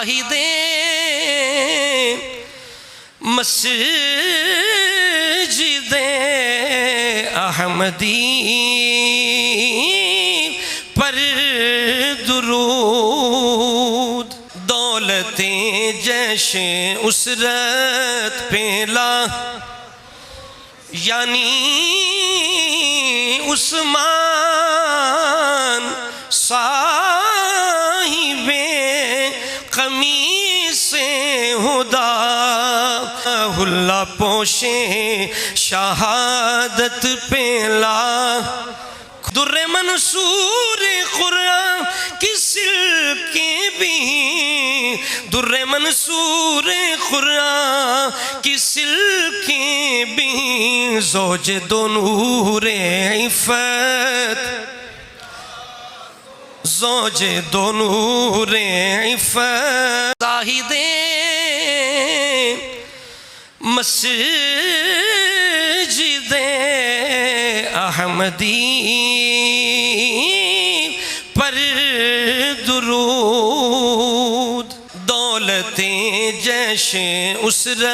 जाहिदे मस्जिदे अहमदी पर दुरूद, दौलते जैशे उसरत पेला यानी उस्मान साहिबे कमीसे हुदा, हुल्ला पोशे शहादत पेला, दुर्रे मंसूर कुरान की सिल्के भी, दुर्रे मंसूर कुरान की सिल्के भी, ज़ौज दो नूरे इफ़्फ़त, ज़ौज दो नूरे इफ़्फ़त, जाहिदे मस्जिदे अहमदी पर दुरूद, दौलते जैशे उसरत